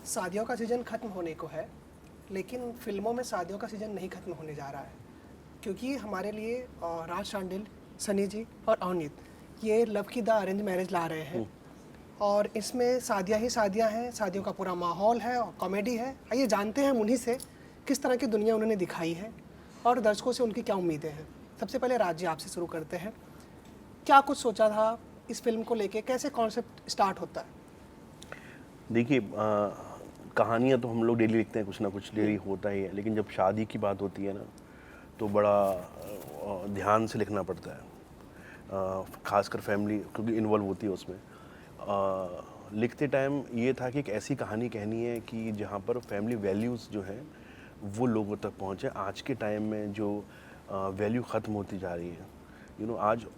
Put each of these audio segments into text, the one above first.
शादियों का सीज़न ख़त्म होने को है, लेकिन फ़िल्मों में शादियों का सीज़न नहीं ख़त्म होने जा रहा है, क्योंकि हमारे लिए राज शांडिल, सनी जी और अवनीत ये लव की द अरेंज मैरिज ला रहे हैं। और इसमें शादियाँ ही शादियाँ हैं, शादियों का पूरा माहौल है और कॉमेडी है। आइए जानते हैं उन्हीं से किस तरह की दुनिया उन्होंने दिखाई है और दर्शकों से उनकी क्या उम्मीदें हैं। सबसे पहले राज जी आपसे शुरू करते हैं। क्या कुछ सोचा था इस फिल्म को लेके, कैसे कॉन्सेप्ट स्टार्ट होता है? देखिए, कहानियाँ तो हम लोग डेली लिखते हैं, कुछ ना कुछ डेली होता ही है, लेकिन जब शादी की बात होती है ना, तो बड़ा ध्यान से लिखना पड़ता है। खासकर फैमिली क्योंकि इन्वॉल्व होती है उसमें। लिखते टाइम ये था कि एक ऐसी कहानी कहनी है कि जहाँ पर फैमिली वैल्यूज़ जो हैं वो लोगों तक पहुँचे। आज के टाइम में जो वैल्यू ख़त्म होती जा रही है,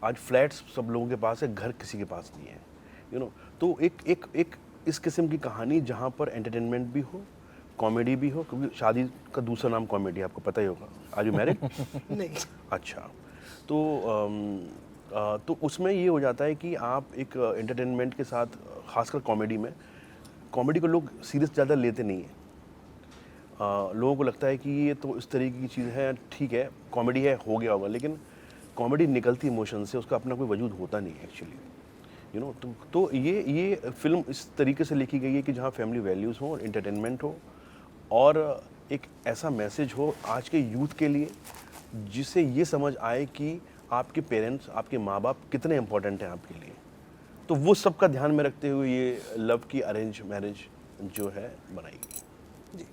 आज फ्लैट्स सब लोगों के पास है, घर किसी के पास नहीं है। तो एक इस किस्म की कहानी जहाँ पर एंटरटेनमेंट भी हो, कॉमेडी भी हो, क्योंकि शादी का दूसरा नाम कॉमेडी, आपको पता ही होगा। Are you married? नहीं। अच्छा, तो तो उसमें ये हो जाता है कि आप एक एंटरटेनमेंट के साथ, खासकर कॉमेडी में, कॉमेडी को लोग सीरियस ज़्यादा लेते नहीं हैं। लोगों को लगता है कि ये तो इस तरीके की चीज़ है, ठीक है कॉमेडी है, हो गया होगा, लेकिन कॉमेडी निकलती इमोशन से, उसका अपना कोई वजूद होता नहीं है एक्चुअली। तो ये फिल्म इस तरीके से लिखी गई है कि जहाँ फैमिली वैल्यूज़ हो, एंटरटेनमेंट हो और एक ऐसा मैसेज हो आज के यूथ के लिए, जिससे ये समझ आए कि आपके पेरेंट्स, आपके माँ बाप कितने इम्पोर्टेंट हैं आपके लिए। तो वो सब का ध्यान में रखते हुए ये लव की अरेंज मैरिज जो है बनाई गई। जी।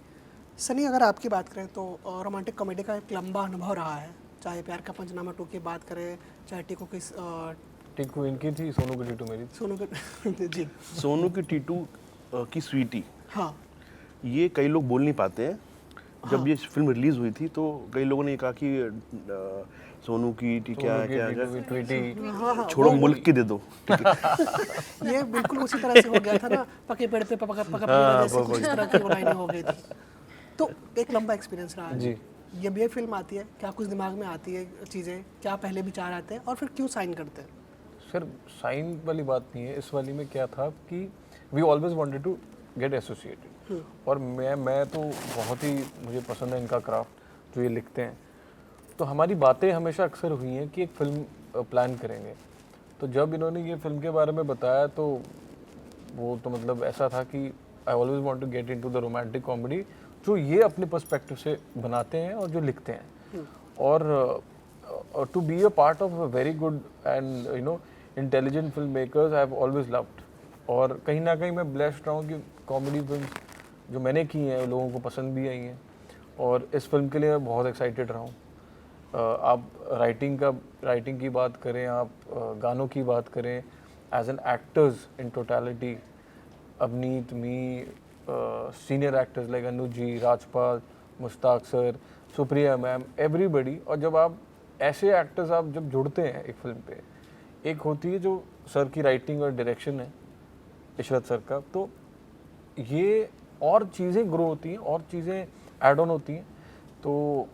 सनी, अगर आपकी बात करें तो रोमांटिक कॉमेडी का एक लंबा अनुभव रहा है, चाहे प्यार का पंचनामा 2 की बात करें, चाहे टिकू इनकी थी, सोनू की टीटू मेरी थी। सोनू के जी सोनू की टीटू की स्वीटी, हाँ ये कई लोग बोल नहीं पाते हैं। जब ये फिल्म रिलीज हुई थी तो कई लोगों ने कहा कि सोनू की क्या क्या क्या छोड़ो, मुल्क की दे दो। ये बिल्कुल उसी तरह से हो गया था ना, पके पेड़ पे पका पका पेड़, जैसे कुछ इस तरह की लाइनें हो गई थी। तो एक लंबा एक्सपीरियंस रहा है जी। जब ये फिल्म आती है, क्या कुछ दिमाग में आती है चीज़ें, क्या पहले विचार आते हैं और फिर क्यों साइन करते हैं? सर, साइन वाली बात नहीं है, इस वाली में क्या था कि we always wanted to get associated. और मैं तो बहुत ही मुझे पसंद है इनका क्राफ्ट जो ये लिखते हैं। तो हमारी बातें हमेशा अक्सर हुई हैं कि एक फ़िल्म प्लान करेंगे। तो जब इन्होंने ये फ़िल्म के बारे में बताया तो वो तो मतलब ऐसा था कि I always want to get into the romantic comedy जो ये अपने पर्सपेक्टिव से बनाते हैं और जो लिखते हैं। और to be a part of a very good and intelligent film makers I have always loved. और कहीं ना कहीं मैं ब्लेस्ड रहा हूँ कि कॉमेडी फिल्म जो मैंने की हैं लोगों को पसंद भी आई हैं। और इस फिल्म के लिए मैं बहुत एक्साइटेड रहा हूँ। आप राइटिंग की बात करें, आप गानों की बात करें, as an actors in totality, Avneet, me, senior actors like Anuj ji, Rajpal, Mushtaq sir, Supriya ma'am, everybody. और जब आप ऐसे एक्टर्स आप जब जुड़ते हैं एक फिल्म पे, एक होती है जो सर की राइटिंग और डायरेक्शन है इशरत सर का, तो ये और चीज़ें ग्रो होती हैं और चीज़ें ऐड ऑन होती हैं। तो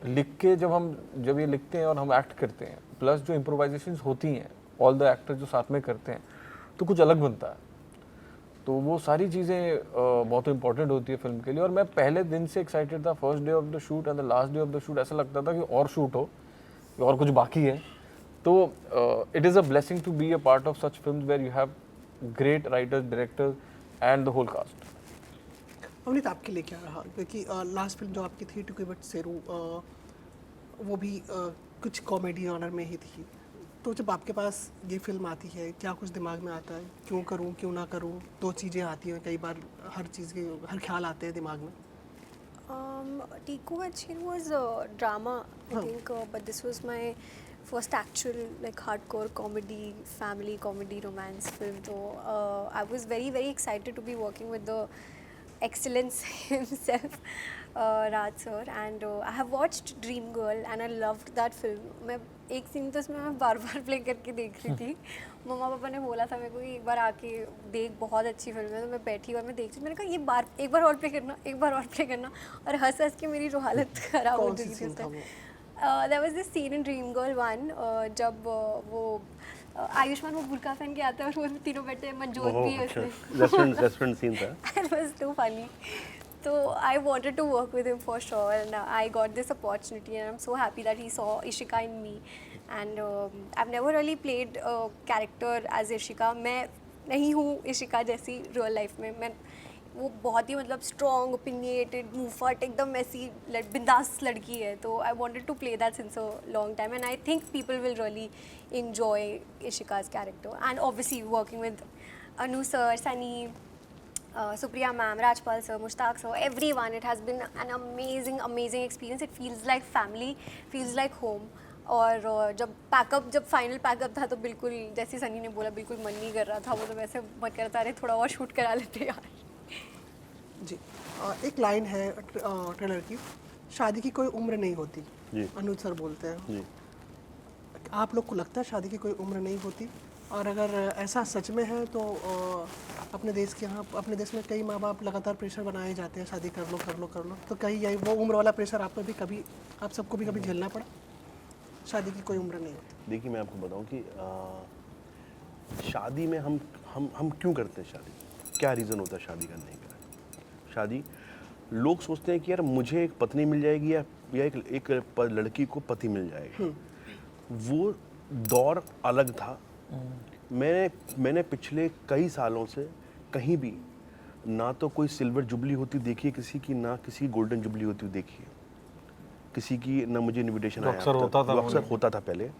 लिख के जब ये लिखते हैं और हम एक्ट करते हैं, प्लस जो इम्प्रोवाइजेशंस होती हैं ऑल द एक्टर्स जो साथ में करते हैं, तो कुछ अलग बनता है। तो वो सारी चीज़ें बहुत इंपॉर्टेंट होती है फिल्म के लिए। और मैं पहले दिन से एक्साइटेड था, first day of the shoot and the last day of the shoot ऐसा लगता था कि और शूट हो, और कुछ बाकी है। तो it is a blessing to be a part of such films where you have great writers, directors and the whole cast. Avneet, आपके लिए क्या रहा? क्योंकि लास्ट फिल्म जो आपकी थी टू की बट सेरू, वो भी कुछ कॉमेडी ऑनर में ही थी। तो जब आपके पास ये फिल्म आती है, क्या कुछ दिमाग में आता है, क्यों करूं क्यों ना करूं? दो चीज़ें आती हैं कई बार, हर चीज़ के हर ख्याल आते हैं दिमाग में। Tiku and Chin was drama, I think, but this was my first actual like hardcore comedy, family comedy, romance film. So I was very very excited to be working with the excellence himself, Raj sir, and I have watched Dream Girl and I loved that film. मैं एक scene तो इसमें मैं बार बार play करके देख रही थी। मम्मा पापा ने बोला था मेरे को एक बार आके देख, बहुत अच्छी फिल्म है। तो मैं बैठी और मैं देख रही, मैंने कहा एक बार और प्ले करना, एक बार और प्ले करना। और हंस हंस के मेरी जो हालत ख़राब हो चुकी थी उस time. There was this scene in Dream Girl 1 जब वो आयुष्मान वो बुर्का पहन के आता है और वो तीनों बैठे हैं, मनजोत भी है उसमें। रेस्टोरेंट सीन था। It was too funny. So I wanted to work with him for sure, and I got this opportunity, and I'm so happy that he saw Ishika in me. And I've never really played a character as Ishika. मैं नहीं हूँ Ishika जैसी real life में। मैं वो बहुत ही मतलब strong, opinionated, मुंहफट, एकदम ऐसी बिंदास लड़की है। तो I wanted to play that since a long time, and I think people will really enjoy Ishika's character. And obviously working with Anu sir, Sunny, Supriya ma'am, Rajpal sir, Mushtaq sir, everyone. It has been an amazing experience. It feels like family, feels like home. और जब final pack up था तो बिल्कुल जैसे सनी ने बोला बिल्कुल मन नहीं कर रहा था, वो तो वैसे मन करता रहे थोड़ा और शूट करा लेते यार। जी एक लाइन है ट्रेलर की, शादी की कोई उम्र नहीं होती, जी। अनुज सर बोलते हैं। जी। आप लोग को लगता है शादी की कोई उम्र नहीं होती? और अगर ऐसा सच में है तो अपने देश में कई माँ बाप लगातार प्रेशर बनाए जाते हैं, शादी कर लो, तो कहीं यही वो उम्र वाला प्रेशर आप पे भी कभी, आप सबको भी कभी झेलना पड़ा? शादी की कोई उम्र नहीं होती। देखिए मैं आपको बताऊं कि शादी में हम क्यों करते हैं शादी, क्या रीज़न होता है शादी करने का। शादी लोग सोचते हैं कि यार मुझे एक पत्नी मिल जाएगी या एक लड़की को पति मिल जाएगा। वो दौर अलग था। मैंने पिछले कई सालों से कहीं भी ना तो कोई सिल्वर जुबली होती देखी है किसी की, ना किसी गोल्डन जुबली होती देखी है किसी की, ना मुझे इनविटेशन आया। अक्सर होता था पहले।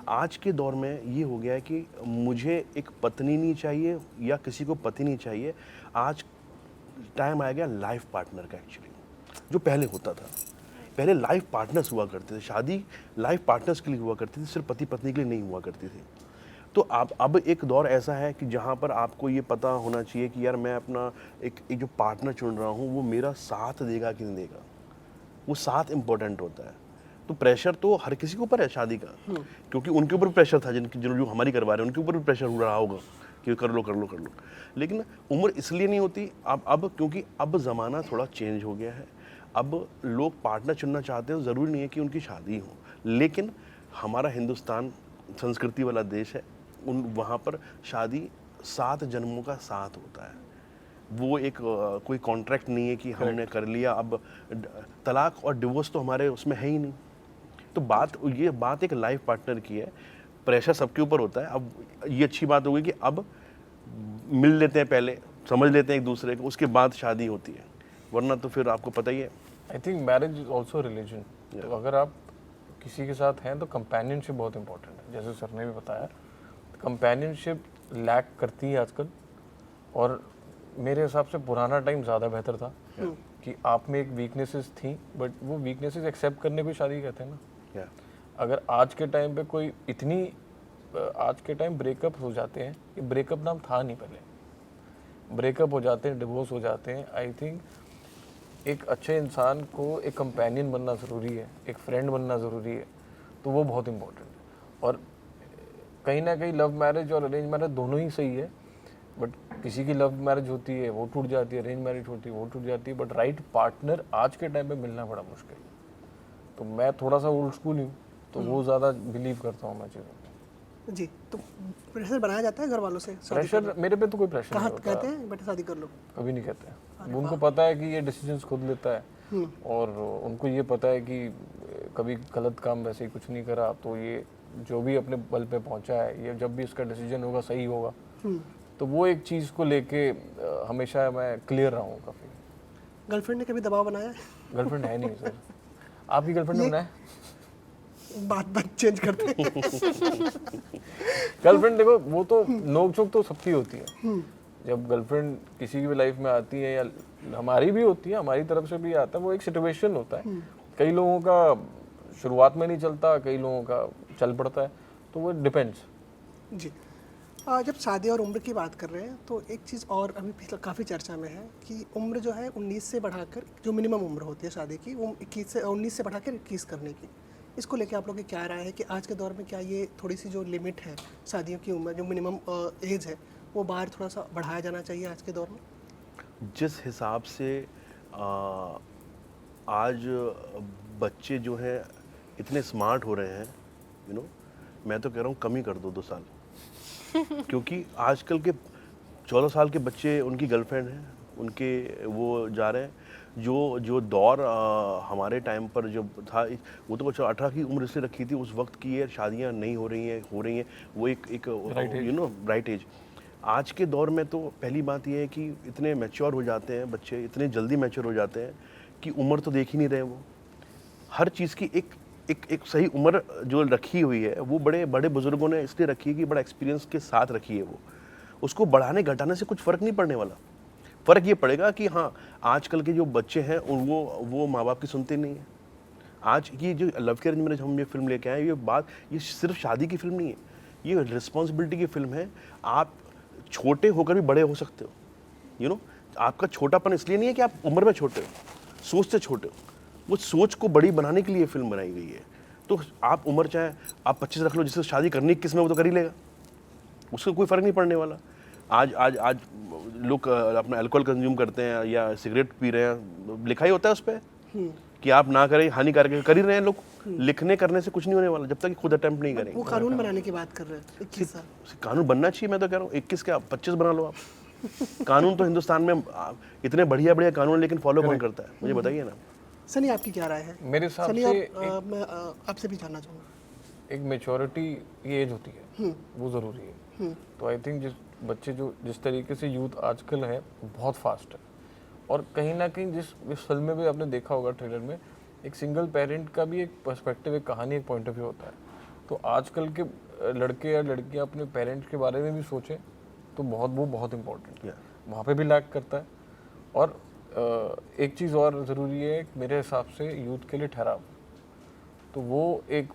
आज के दौर में ये हो गया है कि मुझे एक पत्नी नहीं चाहिए या किसी को पति नहीं चाहिए। आज टाइम आ गया लाइफ पार्टनर का। एक्चुअली जो पहले होता था, पहले लाइफ पार्टनर्स हुआ करते थे, शादी लाइफ पार्टनर्स के लिए हुआ करती थी, सिर्फ पति पत्नी के लिए नहीं हुआ करती थी। तो अब एक दौर ऐसा है कि जहाँ पर आपको ये पता होना चाहिए कि यार मैं अपना एक जो पार्टनर चुन रहा हूँ वो मेरा साथ देगा कि नहीं देगा। वो साथ इम्पोर्टेंट होता है। तो प्रेशर तो हर किसी के ऊपर है शादी का, क्योंकि उनके ऊपर प्रेशर था जो हमारी करवा रहे हैं, उनके ऊपर भी प्रेशर हो रहा होगा कि कर लो। लेकिन उम्र इसलिए नहीं होती अब क्योंकि अब ज़माना थोड़ा चेंज हो गया है। अब लोग पार्टनर चुनना चाहते हैं, ज़रूरी नहीं है कि उनकी शादी हो। लेकिन हमारा हिंदुस्तान संस्कृति वाला देश है, वहाँ पर शादी 7 जन्मों का साथ होता है। वो एक कोई कॉन्ट्रैक्ट नहीं है कि हमने कर लिया, अब तलाक और डिवोर्स तो हमारे उसमें है ही नहीं। तो ये बात एक लाइफ पार्टनर की है। प्रेशर सबके ऊपर होता है। अब ये अच्छी बात हो गई कि अब मिल लेते हैं, पहले समझ लेते हैं एक दूसरे को, उसके बाद शादी होती है, वरना तो फिर आपको पता ही है। I think marriage is also religion. तो अगर आप किसी के साथ हैं तो कंपेनियनशिप बहुत इंपॉर्टेंट है। जैसे सर ने भी बताया, कंपेनियनशिप लैक करती है आजकल। और मेरे हिसाब से पुराना टाइम ज़्यादा बेहतर था कि आप में एक वीकनेसेस थी, बट वो वीकनेसेस एक्सेप्ट करने को शादी कहते हैं ना। अगर आज के टाइम पे कोई आज के टाइम ब्रेकअप हो जाते हैं, ये ब्रेकअप नाम था नहीं पहले, ब्रेकअप हो जाते हैं, डिवोर्स हो जाते हैं। आई थिंक एक अच्छे इंसान को एक कंपेनियन बनना ज़रूरी है, एक फ्रेंड बनना ज़रूरी है। तो वो बहुत इम्पोर्टेंट है। और कहीं ना कहीं लव मैरिज और अरेंज मैरिज दोनों ही सही है, बट किसी की लव मैरिज होती है वो टूट जाती है, अरेंज मैरिज होती है वो टूट जाती है। बट राइट पार्टनर आज के टाइम पे मिलना बड़ा मुश्किल है। तो मैं थोड़ा सा ओल्ड स्कूल हूँ, तो वो ज़्यादा बिलीव करता हूँ मैं चीज़ों में। जी, तो प्रेशर बनाया जाता है घर वालों से? प्रेशर मेरे पे तो कोई प्रेशर नहीं होता। कहते हैं बेटा शादी कर लो? कभी नहीं कहते हैं। उनको पता है कि ये डिसीजंस खुद लेता है, और उनको ये पता है कि कभी गलत काम वैसे ही कुछ नहीं करा, तो ये जो भी अपने बल पे पहुंचा है, ये जब भी इसका डिसीजन होगा सही होगा। तो वो एक चीज़ को लेके हमेशा मैं क्लियर रहा हूँ काफ़ी। गर्लफ्रेंड ने कभी दबाव बनाया? गर्लफ्रेंड है नहीं सर। आपकी गर्लफ्रेंड ने बनाया? बात चेंज करते हैं। गर्लफ्रेंड देखो, वो तो नोक झोंक तो सबकी होती है। जब गर्लफ्रेंड किसी की भी लाइफ में आती है, या हमारी भी होती है, हमारी तरफ से भी आता है, वो एक सिचुएशन होता है। कई लोगों का शुरुआत में नहीं चलता, कई लोगों का चल पड़ता है, तो वो डिपेंड्स। जी, जब शादी और उम्र की बात कर रहे हैं तो एक चीज़ और अभी काफ़ी चर्चा में है कि उम्र जो है 19 से बढ़ाकर, जो मिनिमम उम्र होती है शादी की, वो 19 से बढ़ाकर 21 करने की। इसको लेके आप लोगों की क्या राय है कि आज के दौर में क्या ये थोड़ी सी जो लिमिट है शादियों की उम्र, जो मिनिमम एज है, वो बाहर थोड़ा सा बढ़ाया जाना चाहिए आज के दौर में? जिस हिसाब से आज बच्चे जो हैं इतने स्मार्ट हो रहे हैं, मैं तो कह रहा हूँ कम ही कर दो 2 साल। क्योंकि आजकल के 14 साल के बच्चे, उनकी गर्लफ्रेंड हैं, उनके वो जा रहे हैं। जो जो दौर हमारे टाइम पर जो था, वो तो 18 की उम्र से रखी थी, उस वक्त की ये शादियां नहीं हो रही हैं, वो एक यू नो राइट एज। आज के दौर में तो पहली बात ये है कि इतने मैच्योर हो जाते हैं बच्चे, इतने जल्दी मैच्योर हो जाते हैं कि उम्र तो देख ही नहीं रहे वो। हर चीज़ की एक सही उम्र जो रखी हुई है, वो बड़े बड़े बुजुर्गों ने इसलिए रखी है कि बड़ा एक्सपीरियंस के साथ रखी है वो। उसको बढ़ाने घटाने से कुछ फ़र्क नहीं पड़ने वाला। फ़र्क ये पड़ेगा कि हाँ, आजकल के जो बच्चे हैं वो माँ बाप की सुनते नहीं हैं। आज ये जो लव के अरेंज मैरिज हम ये फिल्म लेके आए, ये सिर्फ शादी की फिल्म नहीं है, ये रिस्पॉन्सिबिलिटी की फिल्म है। आप छोटे होकर भी बड़े हो सकते हो, यू नो। आपका छोटापन इसलिए नहीं है कि आप उम्र में छोटे हो, सोच से छोटे हो। वो सोच को बड़ी बनाने के लिए फिल्म बनाई गई है। तो आप उम्र चाहे आप 25 रख लो, जिससे शादी करनी 21 में, वो तो कर ही लेगा, उसका कोई फ़र्क नहीं पड़ने वाला। आज लोग अपना अल्कोहल कंज्यूम करते हैं या सिगरेट पी रहे हैं, लिखा ही होता है उस पर कि आप ना करें, हानिकारक है, कर ही रहे हैं लोग। लिखने करने से कुछ नहीं होने वाला जब तक कि खुद अटेम्प्ट नहीं करेंगे। वो कानून बनाने की बात कर रहे हैं 21 साल। कानून बनना चाहिए, मैं तो कह रहा हूँ 21 क्या 25 बना लो आप। कानून तो हिंदुस्तान में इतने बढ़िया बढ़िया कानून, लेकिन फॉलो कौन करता है, मुझे बताइए ना। सनी, आपकी क्या राय है? मेरे हिसाब सनी, से मैं आपसे भी जानना चाहूँगा। एक मेच्योरिटी की एज होती है, वो ज़रूरी है। तो आई थिंक जिस तरीके से यूथ आजकल है, बहुत फास्ट है। और कहीं ना कहीं जिस फिल्म में भी आपने देखा होगा ट्रेलर में, एक सिंगल पेरेंट का भी एक पर्सपेक्टिव, एक कहानी, एक पॉइंट ऑफ व्यू होता है। तो आजकल के लड़के या लड़कियां अपने पेरेंट्स के बारे में भी सोचें तो वो बहुत इम्पोर्टेंट है। वहाँ पे भी लैक करता है। और एक चीज़ और ज़रूरी है मेरे हिसाब से यूथ के लिए, ठहराव। तो वो एक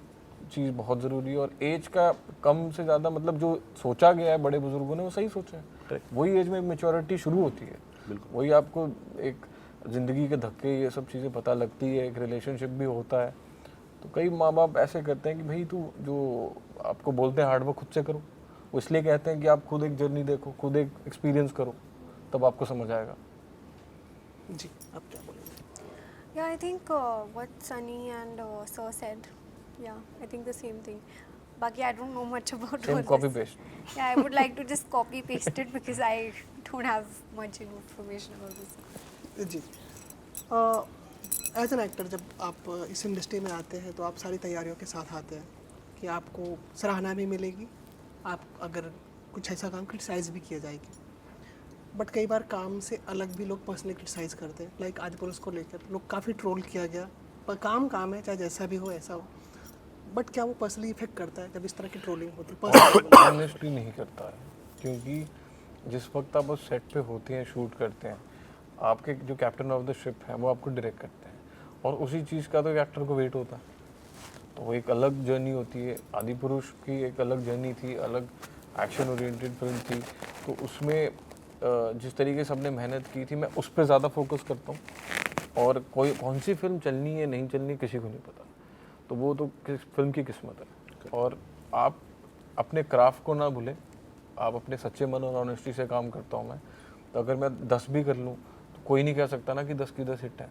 चीज़ बहुत ज़रूरी है। और एज का कम से ज़्यादा मतलब जो सोचा गया है बड़े बुजुर्गों ने, वो सही सोचा है। वही एज में मेच्योरिटी शुरू होती है। वही आपको एक ज़िंदगी के धक्के, ये सब चीज़ें पता लगती है, एक रिलेशनशिप भी होता है। तो कई माँ बाप ऐसे करते हैं कि भाई तू जो आपको बोलते हैं हार्डवर्क खुद से करो, वो इसलिए कहते हैं कि आप खुद एक जर्नी देखो, खुद एक एक्सपीरियंस करो, तब आपको समझ आएगा। जी, आप क्या बोलेंगे? Yeah, I think what Sunny and Sir said. Yeah, I think the same thing. Baki, I don't know much about Same all copy this. paste. Yeah, I would like to just copy paste it because I don't have much information about this. जी, as an actor जब आप इस industry में आते हैं तो आप सारी तैयारियों के साथ आते हैं कि आपको सराहना भी मिलेगी, आप अगर कुछ ऐसा काम क्रिटिसाइज़ भी किया जाएगी। बट कई बार काम से अलग भी लोग पर्सनली क्रिटिसाइज़ करते हैं। लाइक आदिपुरुष को लेकर लोग काफ़ी ट्रोल किया गया, पर काम है, चाहे जैसा भी हो ऐसा हो। बट क्या वो पर्सनली इफेक्ट करता है जब इस तरह की ट्रोलिंग होती है? ऑनेस्टली नहीं करता है, क्योंकि जिस वक्त आप उस सेट पे होते हैं, शूट करते हैं, आपके जो कैप्टन ऑफ द शिप हैं वो आपको डायरेक्ट करते हैं, और उसी चीज़ का तो एक्टर को वेट होता है। तो वो एक अलग जर्नी होती है। आदिपुरुष की एक अलग जर्नी थी, अलग एक्शन ओरिएंटेड फिल्म थी। तो उसमें जिस तरीके से हमने मेहनत की थी, मैं उस पर ज़्यादा फोकस करता हूँ। और कौन सी फिल्म चलनी है नहीं चलनी किसी को नहीं पता। तो वो तो फिल्म की किस्मत है। और आप अपने क्राफ्ट को ना भूलें, आप अपने सच्चे मन और ऑनेस्टी से काम करता हूँ मैं। तो अगर मैं 10 भी कर लूँ तो कोई नहीं कह सकता ना कि 10 की 10 हिट है।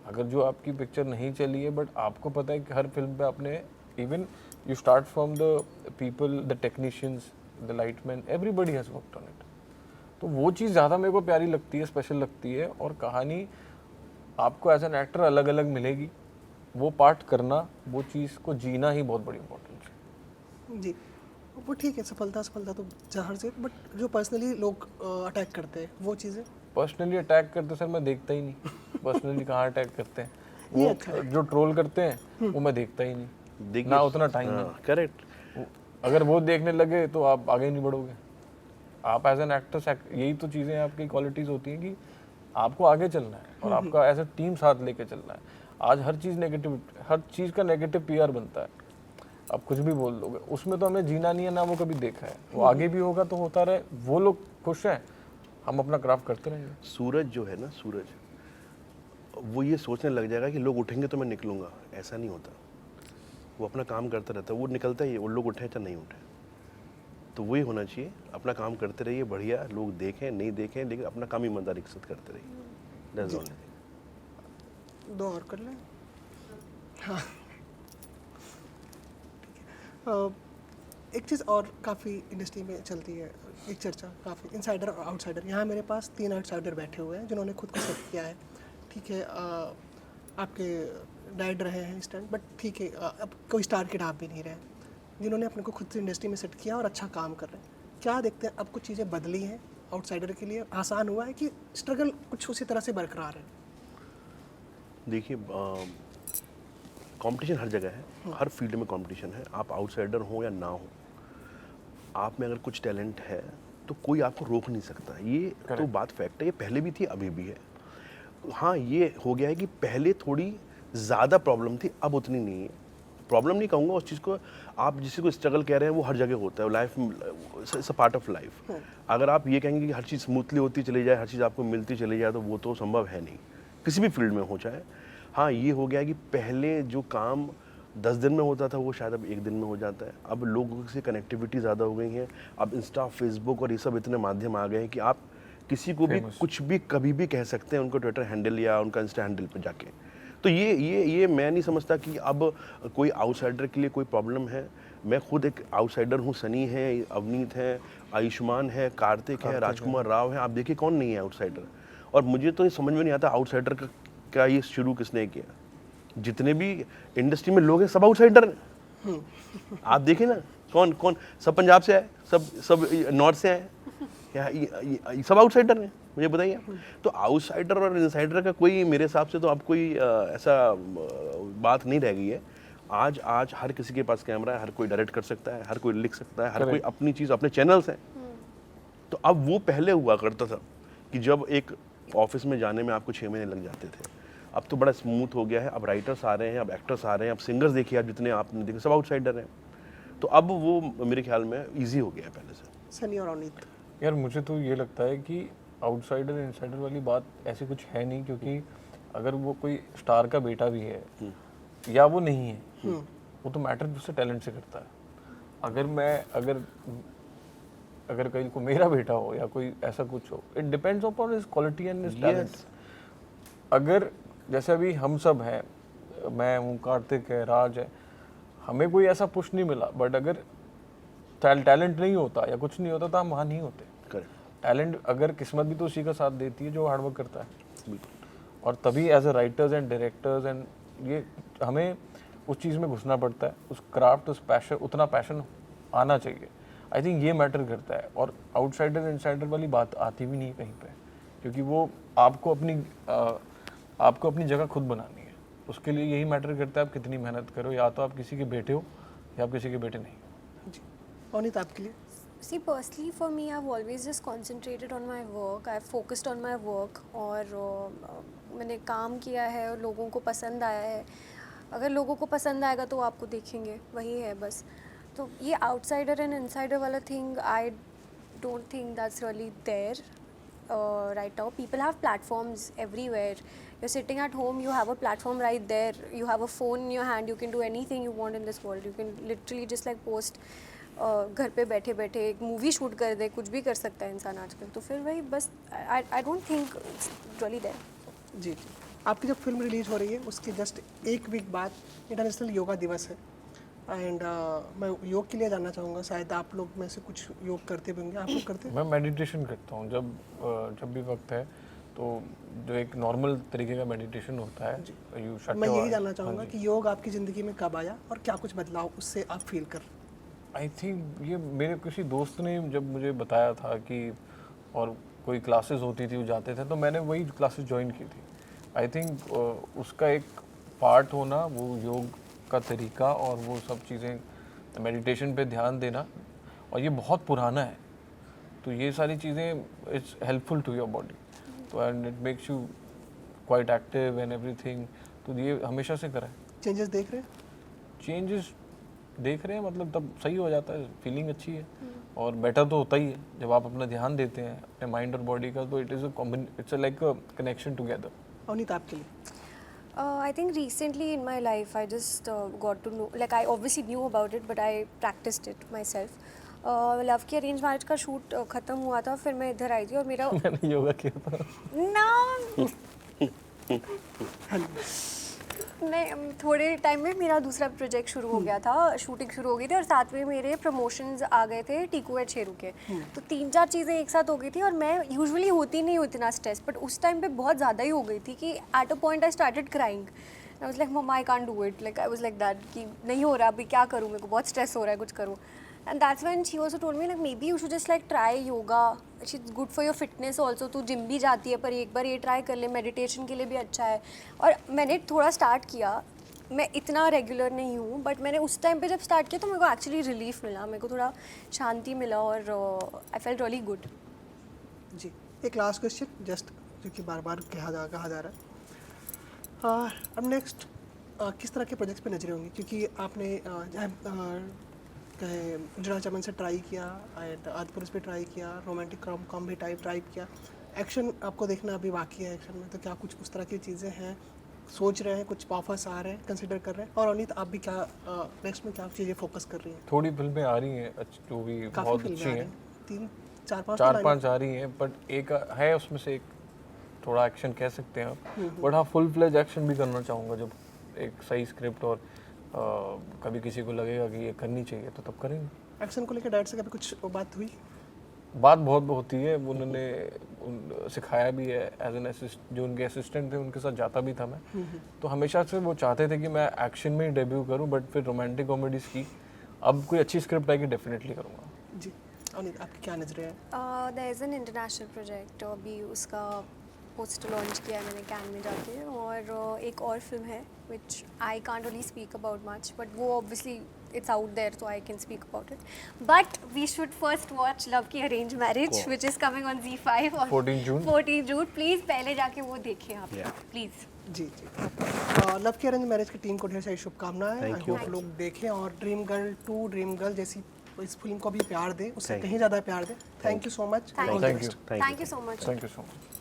अगर जो आपकी पिक्चर नहीं चली है, बट आपको पता है कि हर फिल्म पे आपने, even you start from the people, the technicians, the lightman, everybody has worked on it. तो वो चीज़ ज़्यादा मेरे को प्यारी लगती है, स्पेशल लगती है। और कहानी आपको एज एन एक्टर अलग अलग मिलेगी, वो पार्ट करना, वो चीज़ को जीना ही बहुत बड़ी इंपॉर्टेंट है। जी, वो ठीक है, सफलता तो जहर से। बट जो पर्सनली लोग अटैक करते हैं वो चीज़ें, पर्सनली अटैक करते सर मैं देखता ही नहीं। पर्सनली कहाँ अटैक करते हैं, ये वो अच्छा जो ट्रोल करते हैं वो मैं देखता ही नहीं, ना उतना टाइम है। करेक्ट। अगर वो देखने लगे तो आप आगे नहीं बढ़ोगे। आप एज एन एक्टर, यही तो चीज़ें आपकी क्वालिटीज़ होती हैं कि आपको आगे चलना है और आपका एज ए टीम साथ लेके चलना है। आज हर चीज़ का नेगेटिव PR बनता है। आप कुछ भी बोल दोगे, उसमें तो हमें जीना नहीं है, ना वो कभी देखा है। वो आगे भी होगा तो होता रहे, वो लोग खुश हैं, हम अपना क्राफ्ट करते रहेंगे। सूरज जो है ना, सूरज वो ये सोचने लग जाएगा कि लोग उठेंगे तो मैं निकलूंगा, ऐसा नहीं होता। वो अपना काम करता रहता है, वो निकलता ही है, वो लोग उठे चाहे नहीं उठे। तो वही होना चाहिए, अपना काम करते रहिए, बढ़िया, लोग देखें नहीं देखें, लेकिन अपना काम ईमानदारी के साथ करते रहिए। That's all. 2 और कर लें। हाँ, एक चीज़ और काफ़ी इंडस्ट्री में चलती है, एक चर्चा काफ़ी इनसाइडर और आउटसाइडर। यहाँ मेरे पास 3 आउटसाइडर बैठे हुए हैं जिन्होंने खुद को सेट किया है। ठीक है, आपके डैड रहे हैं स्टैंड, बट ठीक है, अब कोई स्टार किड आप भी नहीं रहे, जिन्होंने अपने को खुद से इंडस्ट्री में सेट किया और अच्छा काम कर रहे हैं। क्या देखते हैं अब कुछ चीज़ें बदली हैं आउटसाइडर के लिए, आसान हुआ है कि स्ट्रगल कुछ उसी तरह से बरकरार है? देखिए, कंपटीशन हर जगह है, हर फील्ड में कंपटीशन है। आप आउटसाइडर हो या ना हो, आप में अगर कुछ टैलेंट है तो कोई आपको रोक नहीं सकता। ये तो बात फैक्ट है, ये पहले भी थी, अभी भी है। हाँ, ये हो गया है कि पहले थोड़ी ज़्यादा प्रॉब्लम थी, अब उतनी नहीं है। प्रॉब्लम नहीं कहूँगा उस चीज़ को, आप जिस को स्ट्रगल कह रहे हैं वो हर जगह होता है, life it's a part of life. अगर आप ये कहेंगे कि हर चीज़ स्मूथली होती चली जाए, हर चीज़ आपको मिलती चली जाए, तो वो तो संभव है नहीं, किसी भी फील्ड में हो चाहे। हाँ, ये हो गया कि पहले जो काम 10 दिन में होता था वो शायद अब 1 दिन में हो जाता है। अब लोगों से कनेक्टिविटी ज़्यादा हो गई है, अब इंस्टा, फेसबुक और ये सब इतने माध्यम आ गए हैं कि आप किसी को भी कुछ भी कभी भी कह सकते हैं, उनको ट्विटर हैंडल या उनका इंस्टा हैंडल पर जाके। तो ये मैं नहीं समझता कि अब कोई आउटसाइडर के लिए कोई प्रॉब्लम है। मैं खुद एक आउटसाइडर हूँ, सनी है, अवनीत है, आयुष्मान है, कार्तिक है, राजकुमार राव है। आप देखिए कौन नहीं है आउटसाइडर। और मुझे तो ये समझ में नहीं आता आउटसाइडर का ये शुरू किसने किया। जितने भी इंडस्ट्री में लोग हैं सब आउटसाइडर हैं। आप देखिए ना, कौन कौन, सब पंजाब से आए, सब नॉर्थ से आए, सब आउटसाइडर हैं, मुझे बताइए। तो आउटसाइडर और इनसाइडर का कोई, मेरे हिसाब से तो अब कोई ऐसा बात नहीं रह गई है। आज हर किसी के पास कैमरा है, हर कोई डायरेक्ट कर सकता है, हर कोई लिख सकता है, हर कोई अपनी चीज़, अपने चैनल्स हैं। तो अब वो पहले हुआ करता था कि जब एक ऑफिस में जाने में आपको 6 महीने लग जाते थे, अब तो बड़ा स्मूथ हो गया है। अब राइटर्स आ रहे हैं, अब एक्टर्स आ रहे हैं, अब सिंगर्स देखिए, आप जितने आपने देखे सब आउटसाइडर हैं। तो अब वो मेरे ख्याल में ईजी हो गया है पहले से। सनी और अवनीत? यार मुझे तो ये लगता है कि आउटसाइडर इनसाइडर वाली बात ऐसी कुछ है नहीं, क्योंकि अगर वो कोई स्टार का बेटा भी है या वो नहीं है, वो तो मैटर उससे टैलेंट से करता है। अगर कहीं को मेरा बेटा हो या कोई ऐसा कुछ हो, it depends upon his quality and his talent. अगर जैसे अभी हम सब हैं, मैं हूँ, कार्तिक है, राज है, हमें कोई ऐसा पुश नहीं मिला, बट अगर टैलेंट नहीं होता या कुछ नहीं होता तो हम वहाँ नहीं होते। टैलेंट, अगर किस्मत भी तो उसी का साथ देती है जो हार्डवर्क करता है। और तभी as a writers and directors and ये हमें उस चीज़ में घुसना पड़ता है, उस क्राफ्ट, उस पैशन, उतना पैशन आना चाहिए। आई थिंक ये मैटर करता है। और आउटसाइडर इनसाइडर वाली बात आती भी नहीं कहीं पे, क्योंकि वो आपको अपनी जगह खुद बनानी है। उसके लिए यही मैटर करता है आप कितनी मेहनत करो, या तो आप किसी के बेटे हो या आप किसी के बेटे नहीं हो। जी, अवनीत आपके लिए? See, personally for me, I've always just concentrated on my work. I've focused on my work और मैंने काम किया है और लोगों को पसंद आया है। अगर लोगों को पसंद आएगा तो आपको देखेंगे, वही है बस। तो ये आउटसाइडर एंड इनसाइडर वाला thing, I don't think that's really there right now. People have platforms everywhere. You're sitting at home, you have a platform right there. You have a phone in your hand, you can do anything you want in this world. You can literally just like post घर पे बैठे बैठे एक movie shoot कर दे, कुछ भी कर सकता है इंसान आजकल। तो फिर वही बस, I don't think it's really there. जी, आपकी जब फिल्म रिलीज हो रही है उसके जस्ट 1 वीक बाद इंटरनेशनल योगा दिवस है, एंड मैं योग के लिए जानना चाहूँगा, शायद आप लोग में से कुछ योग करते भी होंगे। आप लोग करते हैं? मैं मेडिटेशन करता हूँ जब भी वक्त है, तो जो एक नॉर्मल तरीके का मेडिटेशन होता है, यू शट। मैं यही जानना चाहूँगा कि योग आपकी ज़िंदगी में कब आया और क्या कुछ बदलाव उससे आप फील कर? आई थिंक ये मेरे किसी दोस्त ने जब मुझे बताया था कि और कोई क्लासेस होती थी वो जाते थे, तो मैंने वही क्लासेस ज्वाइन की थी। आई थिंक उसका एक पार्ट होना वो योग का तरीका और वो सब चीज़ें, मेडिटेशन पे ध्यान देना, और ये बहुत पुराना है। तो ये सारी चीज़ें it's helpful to your body, तो and it makes you quite active and everything. तो ये हमेशा से करा है। चेंजेस देख रहे हैं? चेंजेस देख रहे हैं, मतलब तब सही हो जाता है, फीलिंग अच्छी है और बेटर तो होता ही है जब आप अपना ध्यान देते हैं अपने माइंड और बॉडी का। तो it's like a connection together. Avneet आपके लिए? I think recently in my life I just got to know, like I obviously knew about it but I practiced it myself. Love की अरेंज मैरिज का shoot ख़त्म हुआ था, फिर मैं इधर आई थी और मेरा मैंने योगा किया था ना मैं थोड़े टाइम में मेरा दूसरा प्रोजेक्ट शुरू हो गया था, शूटिंग शुरू हो गई थी और साथ में मेरे प्रमोशंस आ गए थे टीकू एंड शेरू के। तो 3-4 चीज़ें एक साथ हो गई थी और मैं यूजुअली होती नहीं हूँ इतना स्ट्रेस, बट उस टाइम पे बहुत ज़्यादा ही हो गई थी कि at a point I started crying. I was like mumma I can't do it, like I was like that कि नहीं हो रहा, अभी क्या करूँ, मेरे को बहुत स्ट्रेस हो रहा है, कुछ करूँ। And that's when she also told me like maybe you should just like try yoga. It's good for your fitness also. तू जिम भी जाती है पर एक बार ये ट्राई कर ले, मेडिटेशन के लिए भी अच्छा है। और मैंने थोड़ा स्टार्ट किया, मैं इतना रेगुलर नहीं हूँ बट मैंने उस टाइम पे जब स्टार्ट किया तो मेरे को एक्चुअली रिलीफ मिला, मेरे को थोड़ा शांति मिला और आई फेल्ट रियली गुड। जी, एक लास्ट क्वेश्चन जस्ट जो कि बार बार कहा जा रहा है, अब नेक्स्ट किस तरह के प्रोजेक्ट्स पे नजरें होंगी, क्योंकि आपने कहे उजड़ा चमन से ट्राई किया, आदिपुरुष पे ट्राई किया, रोमांटिक कॉम भी ट्राई किया, एक्शन आपको देखना अभी बाकी है एक्शन में, तो क्या कुछ उस तरह की चीज़ें हैं, सोच रहे हैं, कुछ ऑफर्स आ रहे हैं, कंसिडर कर रहे हैं? और अनित आप भी क्या नेक्स्ट में क्या चीज़ें फोकस कर रही हैं? थोड़ी फिल्में आ रही हैं जो भी बहुत अच्छी हैं, 3-4-5 आ रही हैं, बट एक है उसमें से एक थोड़ा एक्शन कह सकते हैं आप, बट हाँ फुल फ्लेज एक्शन भी करना चाहूँगा जब एक सही स्क्रिप्ट और कभी किसी को लगेगा कि ये करनी चाहिए तो तब करेंगे। एक्शन को लेकर डायरेक्टर से कभी कुछ बात हुई? बात बहुत होती है, उन्होंने सिखाया भी है, एज एन असिस्ट जो उनके असिस्टेंट थे उनके साथ जाता भी था मैं, तो हमेशा से वो चाहते थे कि मैं एक्शन में ही डेब्यू करूं, बट फिर रोमांटिक कॉमेडीज की अब कोई अच्छी स्क्रिप्ट आएगी डेफिनेटली करूंगा। जी, अनित आपकी क्या नजरें हैं? There is an international project, अभी उसका पोस्टर लॉन्च किया है मैंने कैन में जाके, और एक और फिल्म है which I can't really speak about much, but वो obviously it's out there so I can speak about it, but we should first watch Love Ki Arranged Marriage which is coming on Z5 on 14 June. Please पहले जाके वो देखें आप please. Ji love की arrange marriage की team को ढेर सारी शुभकामनाएं, आई होप लोग देखें और ड्रीम गर्ल 2 ड्रीम गर्ल जैसी इस फिल्म को भी प्यार दें, उससे कहीं ज़्यादा प्यार दें। Thank you so much. Thank you so much. Thank you so much.